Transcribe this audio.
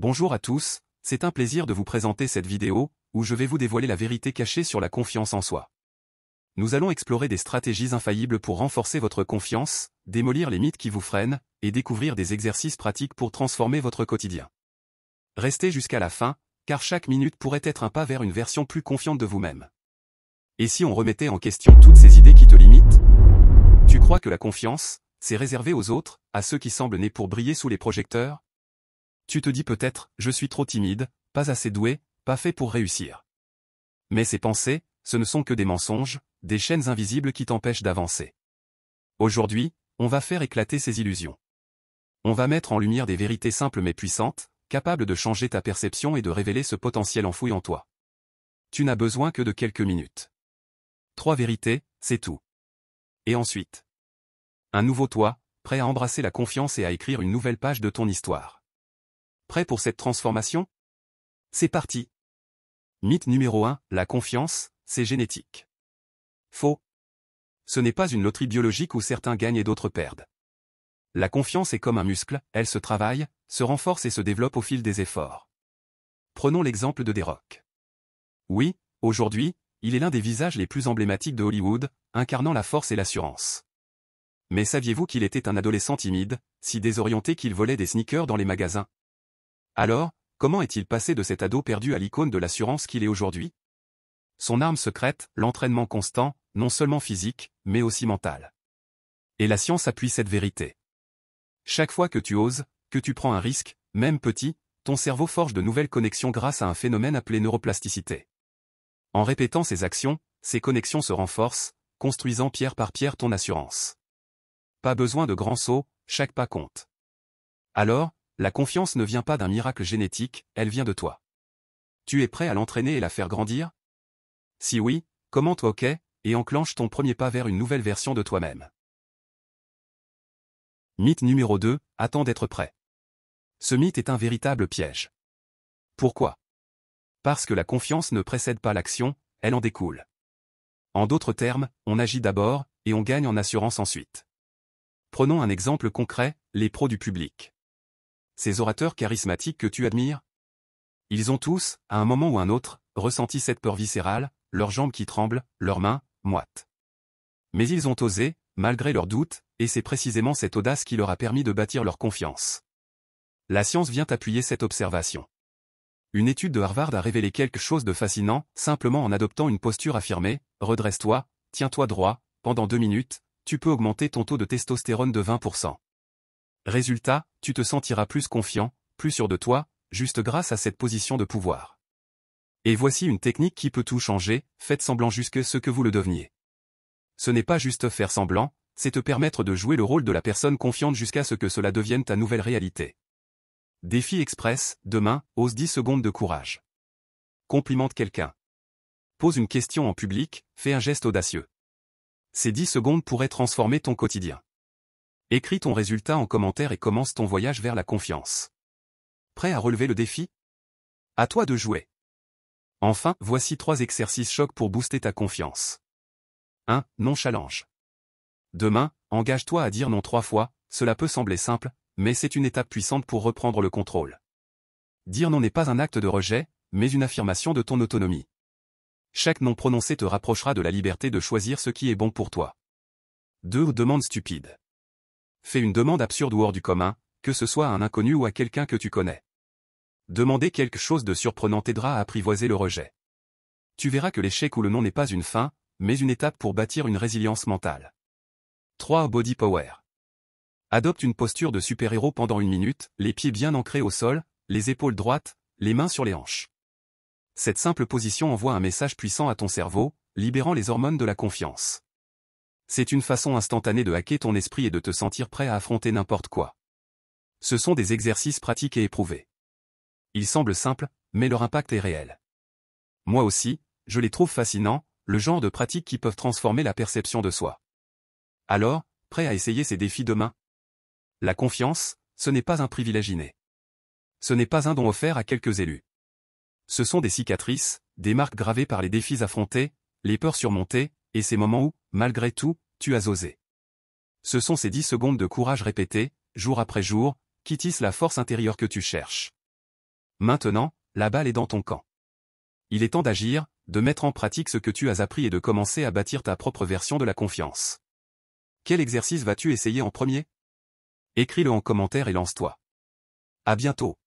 Bonjour à tous, c'est un plaisir de vous présenter cette vidéo, où je vais vous dévoiler la vérité cachée sur la confiance en soi. Nous allons explorer des stratégies infaillibles pour renforcer votre confiance, démolir les mythes qui vous freinent, et découvrir des exercices pratiques pour transformer votre quotidien. Restez jusqu'à la fin, car chaque minute pourrait être un pas vers une version plus confiante de vous-même. Et si on remettait en question toutes ces idées qui te limitent? Tu crois que la confiance, c'est réservé aux autres, à ceux qui semblent nés pour briller sous les projecteurs? Tu te dis peut-être, je suis trop timide, pas assez doué, pas fait pour réussir. Mais ces pensées, ce ne sont que des mensonges, des chaînes invisibles qui t'empêchent d'avancer. Aujourd'hui, on va faire éclater ces illusions. On va mettre en lumière des vérités simples mais puissantes, capables de changer ta perception et de révéler ce potentiel enfoui en toi. Tu n'as besoin que de quelques minutes. 3 vérités, c'est tout. Et ensuite, un nouveau toi, prêt à embrasser la confiance et à écrire une nouvelle page de ton histoire. Prêt pour cette transformation? C'est parti. Mythe numéro 1, la confiance, c'est génétique. Faux. Ce n'est pas une loterie biologique où certains gagnent et d'autres perdent. La confiance est comme un muscle, elle se travaille, se renforce et se développe au fil des efforts. Prenons l'exemple de The Rock. Oui, aujourd'hui, il est l'un des visages les plus emblématiques de Hollywood, incarnant la force et l'assurance. Mais saviez-vous qu'il était un adolescent timide, si désorienté qu'il volait des sneakers dans les magasins? Alors, comment est-il passé de cet ado perdu à l'icône de l'assurance qu'il est aujourd'hui? Son arme secrète, l'entraînement constant, non seulement physique, mais aussi mental. Et la science appuie cette vérité. Chaque fois que tu oses, que tu prends un risque, même petit, ton cerveau forge de nouvelles connexions grâce à un phénomène appelé neuroplasticité. En répétant ces actions, ces connexions se renforcent, construisant pierre par pierre ton assurance. Pas besoin de grands sauts, chaque pas compte. Alors, la confiance ne vient pas d'un miracle génétique, elle vient de toi. Tu es prêt à l'entraîner et la faire grandir? Si oui, commente OK, et enclenche ton premier pas vers une nouvelle version de toi-même. Mythe numéro 2, attends d'être prêt. Ce mythe est un véritable piège. Pourquoi? Parce que la confiance ne précède pas l'action, elle en découle. En d'autres termes, on agit d'abord, et on gagne en assurance ensuite. Prenons un exemple concret, les pros du public. Ces orateurs charismatiques que tu admires? Ils ont tous, à un moment ou un autre, ressenti cette peur viscérale, leurs jambes qui tremblent, leurs mains, moites. Mais ils ont osé, malgré leurs doutes, et c'est précisément cette audace qui leur a permis de bâtir leur confiance. La science vient appuyer cette observation. Une étude de Harvard a révélé quelque chose de fascinant, simplement en adoptant une posture affirmée, redresse-toi, tiens-toi droit, pendant 2 minutes, tu peux augmenter ton taux de testostérone de 20%. Résultat, tu te sentiras plus confiant, plus sûr de toi, juste grâce à cette position de pouvoir. Et voici une technique qui peut tout changer, faites semblant jusqu'à ce que vous le deveniez. Ce n'est pas juste faire semblant, c'est te permettre de jouer le rôle de la personne confiante jusqu'à ce que cela devienne ta nouvelle réalité. Défi express, demain, ose 10 secondes de courage. Complimente quelqu'un. Pose une question en public, fais un geste audacieux. Ces 10 secondes pourraient transformer ton quotidien. Écris ton résultat en commentaire et commence ton voyage vers la confiance. Prêt à relever le défi? À toi de jouer. Enfin, voici 3 exercices chocs pour booster ta confiance. 1. Non challenge. Demain, engage-toi à dire non 3 fois, cela peut sembler simple, mais c'est une étape puissante pour reprendre le contrôle. Dire non n'est pas un acte de rejet, mais une affirmation de ton autonomie. Chaque non prononcé te rapprochera de la liberté de choisir ce qui est bon pour toi. 2. Demande stupide. Fais une demande absurde ou hors du commun, que ce soit à un inconnu ou à quelqu'un que tu connais. Demander quelque chose de surprenant t'aidera à apprivoiser le rejet. Tu verras que l'échec ou le non n'est pas une fin, mais une étape pour bâtir une résilience mentale. 3. Body power. Adopte une posture de super-héros pendant 1 minute, les pieds bien ancrés au sol, les épaules droites, les mains sur les hanches. Cette simple position envoie un message puissant à ton cerveau, libérant les hormones de la confiance. C'est une façon instantanée de hacker ton esprit et de te sentir prêt à affronter n'importe quoi. Ce sont des exercices pratiques et éprouvés. Ils semblent simples, mais leur impact est réel. Moi aussi, je les trouve fascinants, le genre de pratiques qui peuvent transformer la perception de soi. Alors, prêt à essayer ces défis demain? La confiance, ce n'est pas un privilège inné. Ce n'est pas un don offert à quelques élus. Ce sont des cicatrices, des marques gravées par les défis affrontés, les peurs surmontées, et ces moments où, malgré tout, tu as osé. Ce sont ces 10 secondes de courage répétées, jour après jour, qui tissent la force intérieure que tu cherches. Maintenant, la balle est dans ton camp. Il est temps d'agir, de mettre en pratique ce que tu as appris et de commencer à bâtir ta propre version de la confiance. Quel exercice vas-tu essayer en premier? Écris-le en commentaire et lance-toi. À bientôt.